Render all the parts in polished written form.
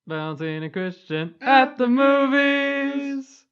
Valentin and Christian at the movies.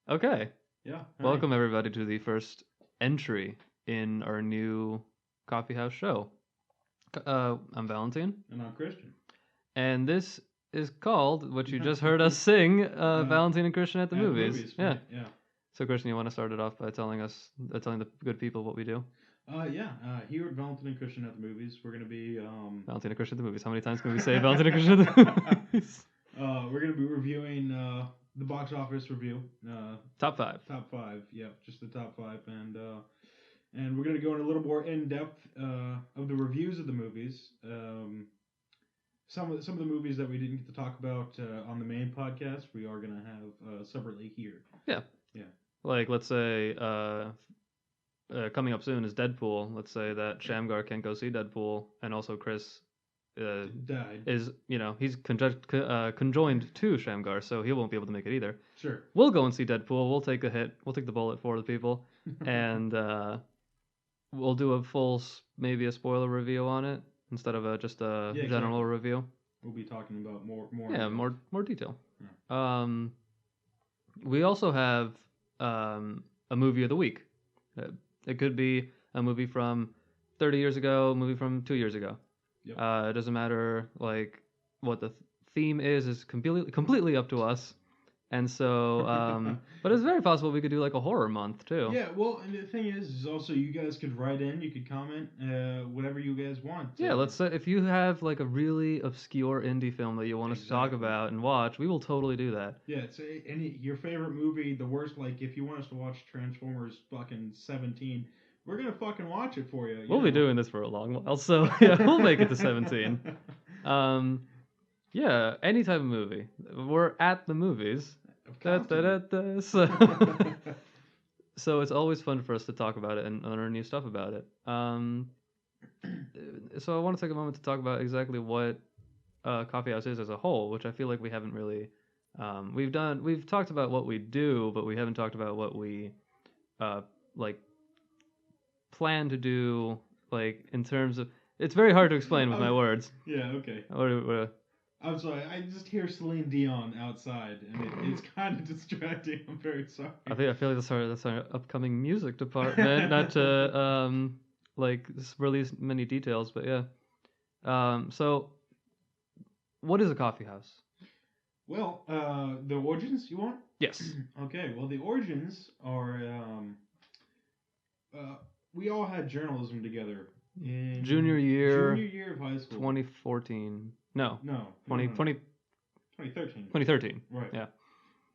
Okay. Yeah. Welcome everybody to the first entry in our new coffee house show. I'm Valentin, And I'm Christian. and this is called what you just heard us sing, Valentin and Christian at the movies. Yeah. Right? Yeah. So Christian, you want to start it off by telling the good people what we do? Here at Valentin and Christian at the movies, we're gonna be Valentin and Christian at the movies. How many times can we say Valentin and Christian at the movies? We're gonna be reviewing the box office review. Top 5. Top 5. Yeah, just the top 5, and we're gonna go in a little more in depth of the reviews of the movies. Some of the movies that we didn't get to talk about on the main podcast, we are gonna have separately here. Yeah. Yeah. Like, let's say coming up soon is Deadpool. Let's say that Shamgar can't go see Deadpool, and also Chris Died. is, he's conjoined to Shamgar, so he won't be able to make it either. Sure. We'll go and see Deadpool. We'll take a hit. We'll take the bullet for the people, and we'll do a full, maybe a spoiler review on it instead of just a general review. We'll be talking about more. Yeah, more detail. Yeah. We also have a movie of the week. It could be a movie from 30 years ago, a movie from 2 years ago. Yep. It doesn't matter like what the theme is completely up to us. And so, but it's very possible we could do like a horror month too. Yeah, well, and the thing is also you guys could write in, you could comment, whatever you guys want. Yeah, let's say if you have like a really obscure indie film that you want us to talk about and watch, we will totally do that. Yeah, say your favorite movie, the worst, like if you want us to watch Transformers fucking 17, we're gonna fucking watch it for you. We'll be doing this for a long while, so yeah, we'll make it to 17. Yeah, any type of movie. We're at the movies. So it's always fun for us to talk about it and learn new stuff about it. So I want to take a moment to talk about exactly what Coffee House is as a whole, which I feel like we haven't really. We've talked about what we do, but we haven't talked about what we like plan to do. Like in terms of, it's very hard to explain with my words. Yeah. Okay. What I'm sorry, I just hear Celine Dion outside, and it's kind of distracting. I'm very sorry. I feel like that's our upcoming music department. Not to release many details, but yeah. So, what is a coffee house? Well, the origins you want? Yes. Okay. Well, the origins are we all had journalism together in junior year of high school. 2014. No. 2013. 2013. Right. Yeah.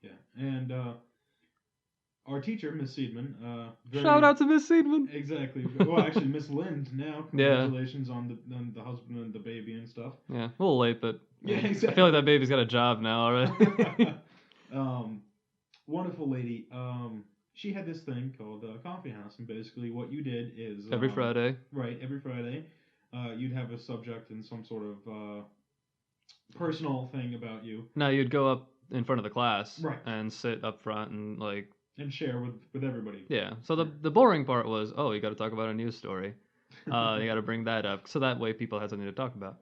Yeah. And our teacher, Miss Seidman. Shout out to Miss Seidman. Exactly. Well, actually, Miss Lind now. Congratulations on the husband and the baby and stuff. Yeah. A little late, but yeah, exactly. I feel like that baby's got a job now already. Wonderful lady. She had this thing called Coffee House, and basically what you did is every Friday. Right. Every Friday, you'd have a subject and some sort of personal thing about you. Now you'd go up in front of the class, right, and sit up front and and share with everybody. Yeah. So the boring part was, you got to talk about a news story. You got to bring that up, so that way people had something to talk about.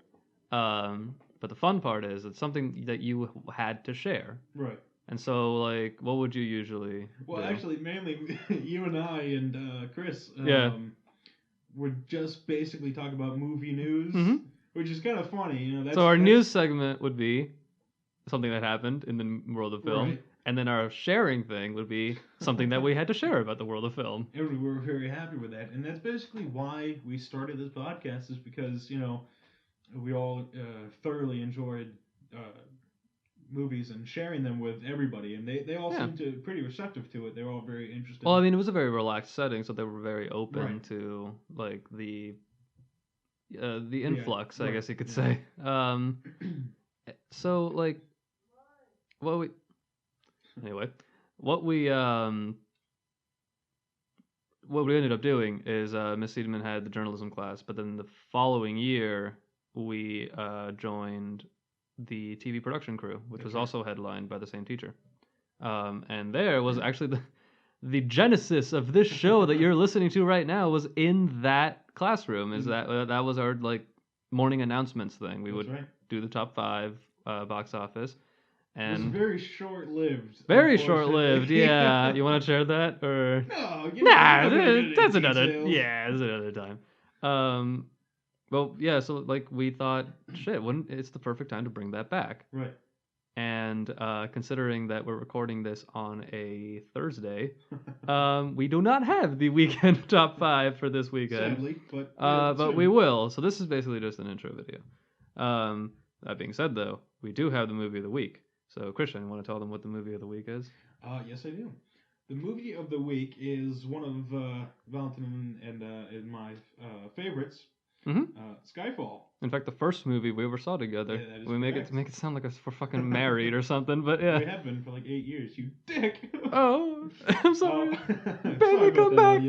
But the fun part is it's something that you had to share. Right. And so, what would you usually do? Actually, mainly you and I and Chris would just basically talk about movie news. Mm-hmm. Which is kind of funny, So our news segment would be something that happened in the world of film, right, and then our sharing thing would be something that we had to share about the world of film. And we were very happy with that, and that's basically why we started this podcast. Is because we all thoroughly enjoyed movies and sharing them with everybody, and they all seemed to pretty receptive to it. They were all very interested. Well, I mean, it was a very relaxed setting, so they were very open right, to the influx, I guess you could say. So what we ended up doing is Miss Seidman had the journalism class, but then the following year we joined the TV production crew, which was also headlined by the same teacher. And there was actually the genesis of this show that you're listening to right now was in that classroom. Is that was our morning announcements thing. We would do the top 5 box office. It was And very short-lived. very Unfortunately. short-lived, yeah. You want to share that or? No, Nah, we're not gonna get into that's another. details. Yeah, that's another time. Well, yeah. So like we thought, shit, wouldn't it's the perfect time to bring that back? Right. And considering that we're recording this on a Thursday, we do not have the weekend top 5 for this weekend. Sadly, but But soon. we will. So this is basically just an intro video. That being said, though, we do have the movie of the week. So Christian, you want to tell them what the movie of the week is? Yes, I do. The movie of the week is one of Valentin and my favorites. Skyfall. In fact, the first movie we ever saw together. Yeah, that is we correct. make it sound like we're fucking married or something, but yeah. We have been for like 8 years, you dick. Oh, I'm sorry. Sorry Baby, come back.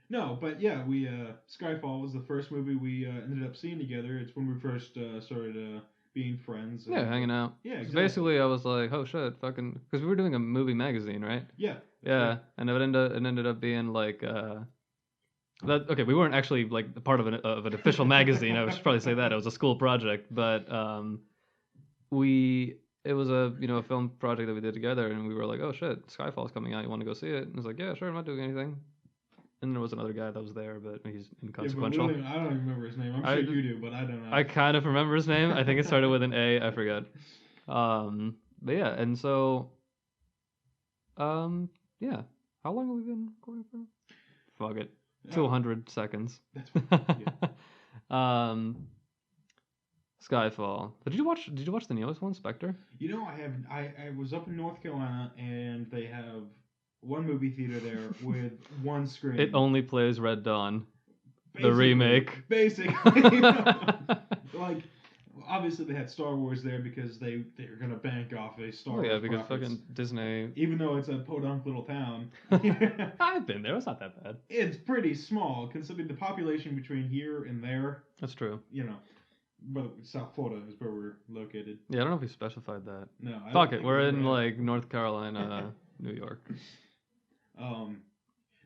No, but yeah, we Skyfall was the first movie we ended up seeing together. It's when we first started being friends. Yeah, hanging out. Yeah, exactly. So basically, I was like, oh shit, fucking, because we were doing a movie magazine, right? Yeah. Yeah, right. and it ended up being like okay, we weren't actually like part of an official magazine. I should probably say that it was a school project, but it was a film project that we did together, and we were like, oh shit, Skyfall's coming out. You want to go see it? And I was like, yeah, sure, I'm not doing anything. And there was another guy that was there, but he's inconsequential. Yeah, I don't even remember his name. I'm sure you do, but I don't know. I kind of remember his name. I think it started with an A. I forget. But yeah, and so, yeah. How long have we been recording for? Fuck it. 200 seconds. That's fine. Yeah. Skyfall. Did you watch the newest one, Spectre? You know, I haven't. I was up in North Carolina, and they have one movie theater there with one screen. It only plays Red Dawn, the remake. Basically. Like, obviously they had Star Wars there because they're going to bank off a Star Wars. Yeah, because profits. fucking Disney. Even though it's a podunk little town. I've been there. It's not that bad. It's pretty small, considering the population between here and there. That's true. You know. But South Florida is where we're located. Yeah, I don't know if we specified that. No. Fuck it. We're in, like, North Carolina, New York.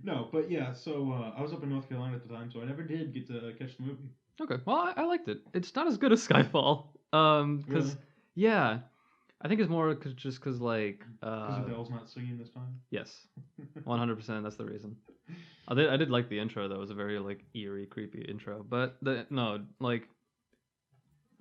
No, but yeah, so I was up in North Carolina at the time, so I never did get to catch the movie. Okay. Well, I liked it. It's not as good as Skyfall. Because, Really? yeah. I think it's more just because, like... Because Adele's not singing this time? Yes. 100%. That's the reason. I did like the intro, though. It was a very, like, eerie, creepy intro. But,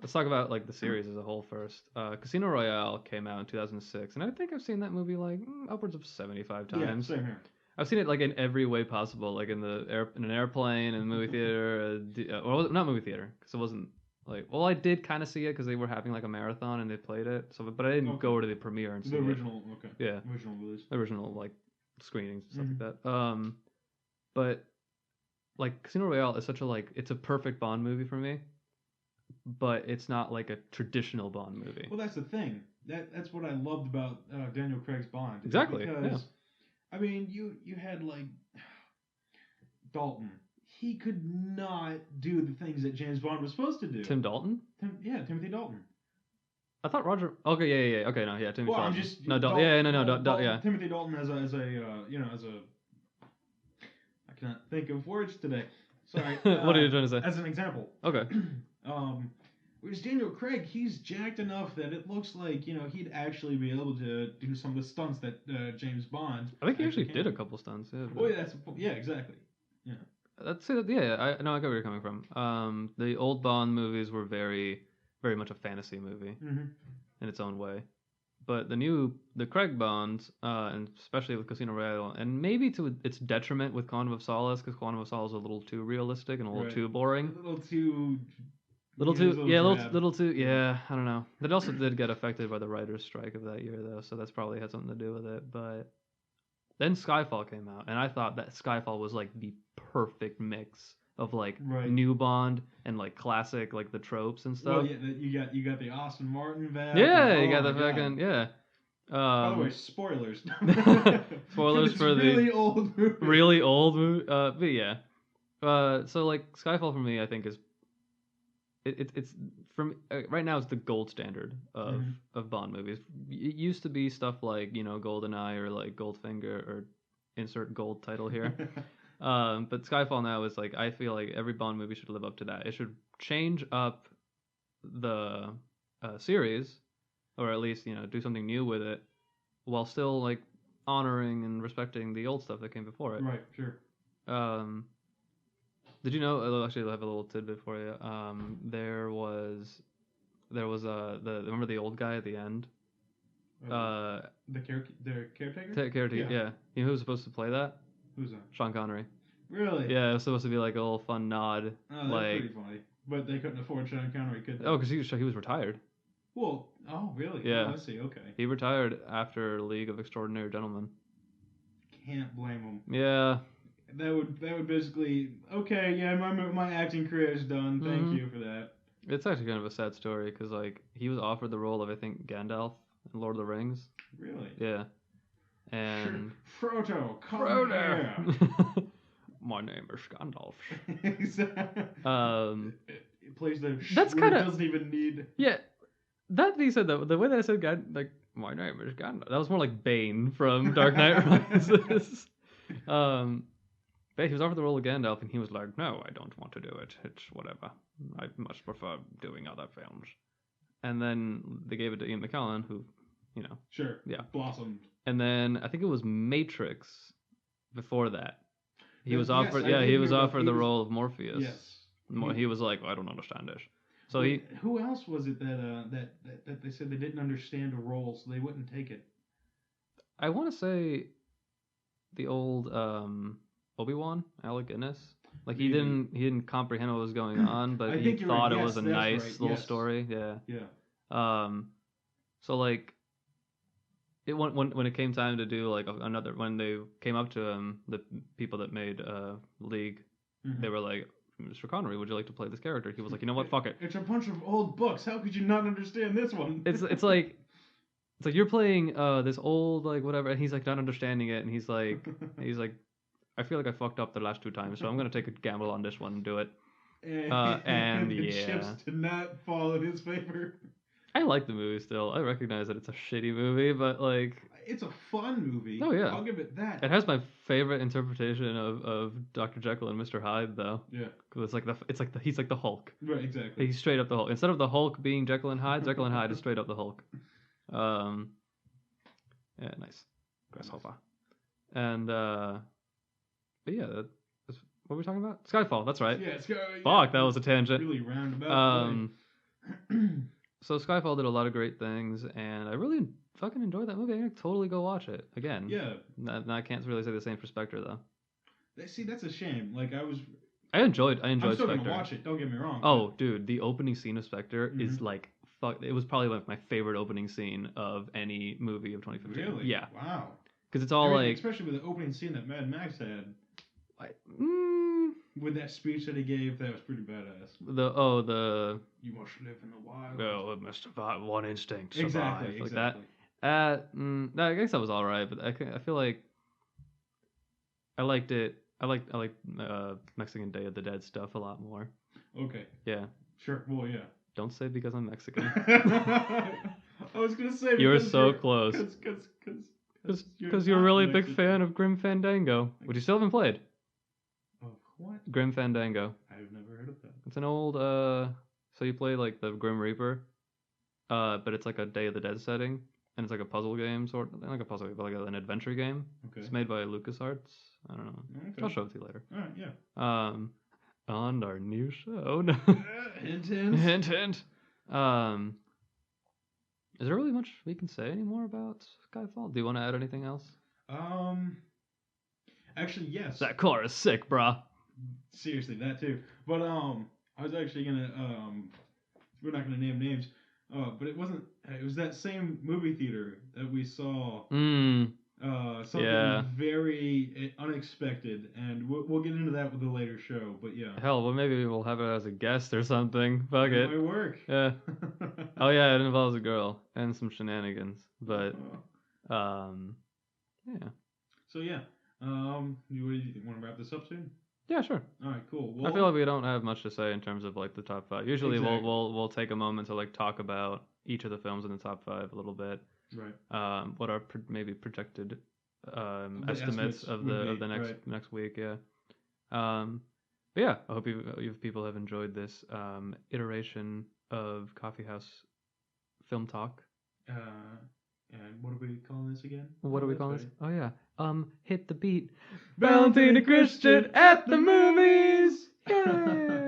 let's talk about like the series as a whole first. Casino Royale came out in 2006, and I think I've seen that movie like upwards of 75 times. Yeah, same here. I've seen it like in every way possible, like in an airplane, in a movie theater, or not movie theater, because it wasn't like. Well, I did kind of see it because they were having like a marathon and they played it. So, but I didn't go to the premiere and see the original. it. Okay. Yeah. Original release. Original like screenings and stuff like that. But like Casino Royale is such a like it's a perfect Bond movie for me. But it's not like a traditional Bond movie. Well, that's the thing. That's what I loved about Daniel Craig's Bond. Exactly. Because, yeah. I mean, you had like Dalton. He could not do the things that James Bond was supposed to do. Tim Dalton? Timothy Dalton. I thought Roger. Okay, yeah. Okay, no, yeah, Timothy Dalton. I'm just no, Dalton. Yeah, no, yeah. Timothy Dalton as a I cannot think of words today. Sorry. What are you trying to say? As an example. Okay. Whereas Daniel Craig, he's jacked enough that it looks like, he'd actually be able to do some of the stunts that James Bond. I think he actually did a couple stunts. Yeah. Oh, yeah, exactly. Yeah. That's it. Yeah, I get where you're coming from. The old Bond movies were very, very much a fantasy movie in its own way. But the Craig Bonds, and especially with Casino Royale, and maybe to its detriment with Quantum of Solace, because Quantum of Solace is a little too realistic and a little too boring. A little too. I don't know. That also did get affected by the writer's strike of that year, though, so that's probably had something to do with it. But then Skyfall came out, and I thought that Skyfall was like the perfect mix of like new Bond and like classic, like the tropes and stuff. Well, yeah, you got the Aston Martin van. Yeah, you got the fucking by the way, spoilers. Spoilers for really the old movie. Really old movie. But yeah. So like Skyfall for me, I think is. It's from right now it's the gold standard of Bond movies. It used to be stuff like GoldenEye or like Goldfinger or insert gold title here, but Skyfall now is like I feel like every Bond movie should live up to that. It should change up the series, or at least do something new with it, while still like honoring and respecting the old stuff that came before it. Right. Sure. Um, did you know? Actually, I have a little tidbit for you. There was remember the old guy at the end? The caretaker. Caretaker. Yeah. You know who was supposed to play that? Who's that? Sean Connery. Really? Yeah, it was supposed to be like a little fun nod. Oh, that's like, pretty funny. But they couldn't afford Sean Connery, could they? Oh, because he was retired. Well, oh really? Yeah. Oh, I see. Okay. He retired after League of Extraordinary Gentlemen. Can't blame him. Yeah. That would basically okay. Yeah, my acting career is done. Thank you for that. It's actually kind of a sad story because like he was offered the role of I think Gandalf in Lord of the Rings. Really? Yeah. And Frodo, come here. My name is Gandalf. It plays the. That's kind of doesn't even need. Yeah. That being said, though, the way that I said like my name is Gandalf, that was more like Bane from Dark Knight Rises. But he was offered the role of Gandalf, and he was like, "No, I don't want to do it. It's whatever. I much prefer doing other films." And then they gave it to Ian McKellen, who, Sure. Yeah. Blossomed. And then I think it was Matrix. Before that, he was Yes, offered. I Yeah, did he hear was about- offered he the was- role of Morpheus. Yes. He was like, "I don't understand it." So Who else was it that they said they didn't understand a role, so they wouldn't take it? I want to say, the old Obi-Wan, Alec Guinness. Like he Maybe. didn't comprehend what was going on, but I he think you're thought right. it was Yes, a that's nice right. little Yes. story. Yeah. Yeah. So like, when it came time to do like another, when they came up to him, the people that made League, they were like, "Mr. Connery, would you like to play this character?" He was like, "You know what? Fuck it." It's a bunch of old books. How could you not understand this one? It's like you're playing this old like whatever, and he's like not understanding it, and he's like I feel like I fucked up the last two times, so I'm gonna take a gamble on this one and do it. And the yeah, chips did not fall in his favor. I like the movie still. I recognize that it's a shitty movie, but like It's a fun movie. Oh, yeah. I'll give it that. it has my favorite interpretation of Dr. Jekyll and Mr. Hyde though. Yeah. Because he's like the Hulk. Right. Exactly. He's straight up the Hulk. Instead of the Hulk being Jekyll and Hyde is straight up the Hulk. Yeah, nice. Grasshopper. And but yeah, that's what were we talking about? Skyfall, that's right. Yeah. Fuck, that was a tangent. Really roundabout. So Skyfall did a lot of great things, and I really fucking enjoyed that movie. I'm gonna totally go watch it again. Yeah. I can't really say the same for Spectre though. See, that's a shame. Like I enjoyed I'm still Spectre. gonna watch it. Don't get me wrong. Oh, dude, the opening scene of Spectre is Mm-hmm. like fuck. It was probably my favorite opening scene of any movie of 2015. Really? Yeah. Wow. Because it's all like, especially with the opening scene that Mad Max had. mm, With that speech that he gave, that was pretty badass. the You must live in the wild. it must survive one instinct survive Exactly. like Exactly. that. I guess that was all right, but I feel like I liked it. I like Mexican Day of the Dead stuff a lot more. Okay. Yeah. Sure. Well, yeah. Don't say because I'm Mexican. I was gonna say You were because so you're- close. Because you're a not really big Mexican. fan of Grim Fandango, which you still haven't played. Of what? Grim Fandango. I've never heard of that. It's an old so you play like the Grim Reaper, but it's like a Day of the Dead setting, and it's like a puzzle game not like a puzzle game, but like an adventure game. Okay. It's made by LucasArts. I don't know. Okay. I'll show it to you later. All right. Yeah. On our new show. No. Hint, hint. Hint, hint. Is there really much we can say anymore about Skyfall? Do you want to add anything else? Actually, yes. That car is sick, brah. Seriously, that too. But I was actually gonna we're not gonna name names. But it wasn't. It was that same movie theater that we saw. Something very unexpected, and we'll get into that with a later show. But yeah. Hell, well maybe we'll have it as a guest or something. Fuck it. Might work. Yeah. Oh yeah, it involves a girl and some shenanigans, but yeah. So yeah. You want to wrap this up soon? Yeah, sure. All right, cool. Well, I feel like we don't have much to say in terms of like the top 5. Usually Exactly. we'll take a moment to like talk about each of the films in the top 5 a little bit. Right. What are maybe projected estimates of would the be, next week, yeah. But yeah, I hope you people have enjoyed this iteration of Coffee House Film Talk. And what do we call this again? What do we that's call this? right. Oh yeah. Hit the beat. Valentin Valentin Christian at the movies. Yay!